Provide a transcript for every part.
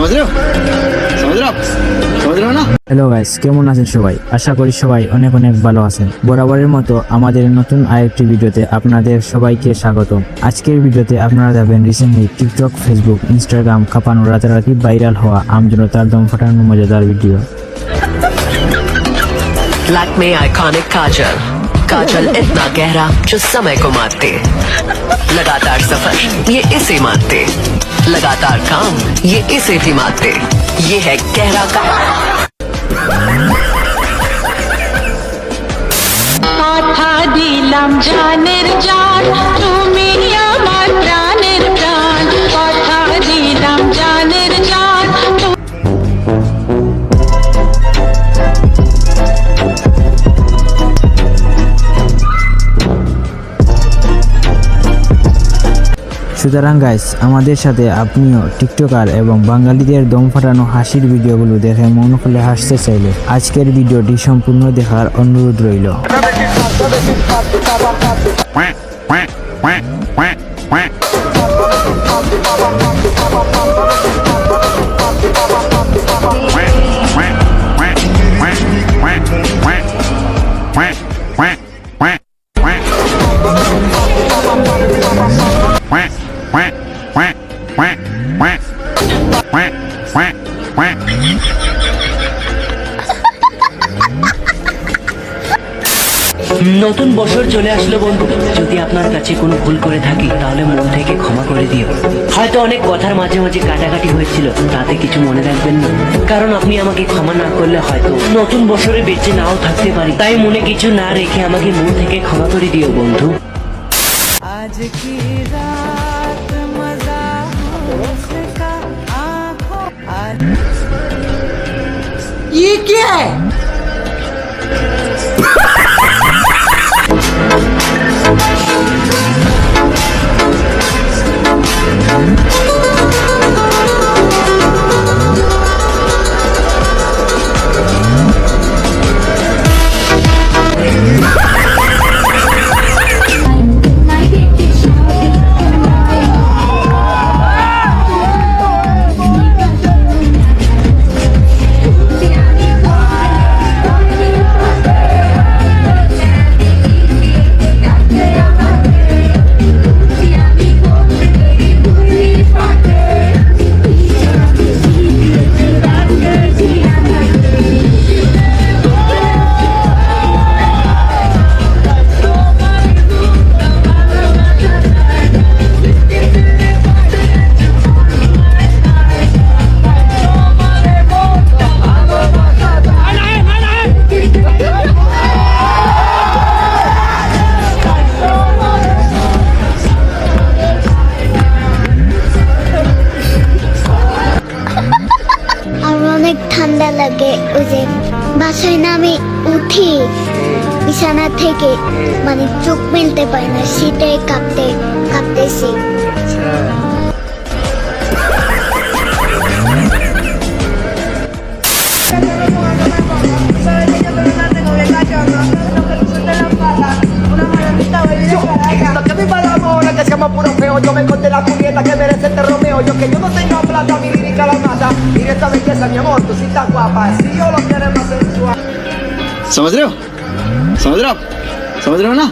समझ रहे हो समझ रहे हो समझ रहे हो ना। হ্যালো গাইস, কেমন আছেন সবাই? আশা করি সবাই অনেক অনেক ভালো আছেন। বরাবরের মতো আমাদের নতুন আরেকটি ভিডিওতে আপনাদের সবাইকে স্বাগত। আজকের ভিডিওতে আপনারা যাবেন রিসেন্টলি টিকটক, ফেসবুক, ইনস্টাগ্রাম কাঁপানো রাতারাতি ভাইরাল হওয়া আমজনতার দম ফাটানো মজাদার ভিডিও। लैक्मे आइकॉनिक काजल, काजल इतना गहरा जो समय को मारते, लगातार सफर ये इसे मारते, लगातार काम ये इसे भी मारते, ये है गहरा का। কথা দিলাম জানের জান, তুমি আমার প্রাণের প্রাণ। কথা দিলাম জানের জান। সুতরাং গাইস, আমাদের সাথে আপনিও টিকটকার এবং বাঙালিদের দম ফাটানো হাসির ভিডিওগুলো দেখে মন খুলে হাসতে চাইলে আজকের ভিডিওটি সম্পূর্ণ দেখার অনুরোধ রইল। নতুন বছর চলে আসলো বন্ধু, যদি আপনার কাছে কোনো ভুল করে থাকি তাহলে মন থেকে ক্ষমা করে দিও। হয়তো অনেক কথার মাঝে মাঝে কাটাকাটি হয়েছিল, তাতে কিছু মনে রাখবেন না, কারণ আপনি আমাকে ক্ষমা না করলে হয়তো নতুন বছরে বেঁচে নাও থাকতে পারি। তাই মনে কিছু না রেখে আমাকে মন থেকে ক্ষমা করে দিও বন্ধু। আজ কি রাত মজা उसका आँखों ये क्या है? অনেক ঠান্ডা লাগে, ওই যে বাসায় না আমি উঠি বিছানা থেকে, মানে চোখ মেলতে পারি না, শীতে কাঁপতেছি। Que viva la mona, que seamos puro feo. Yo me conté la julieta que merece este Romeo. Yo que yo no tengo plata, mi lírica la mata. Mira esta belleza, mi amor, tú sí estás guapa. Si yo lo quiero más sensual. समझ रहे हो समझ रहे हो समझ रहे हो ना।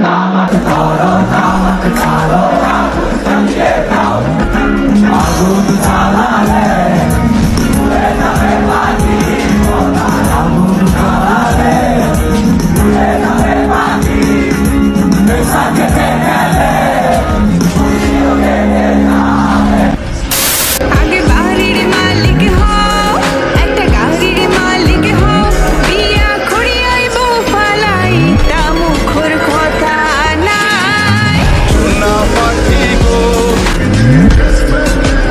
Namak karo,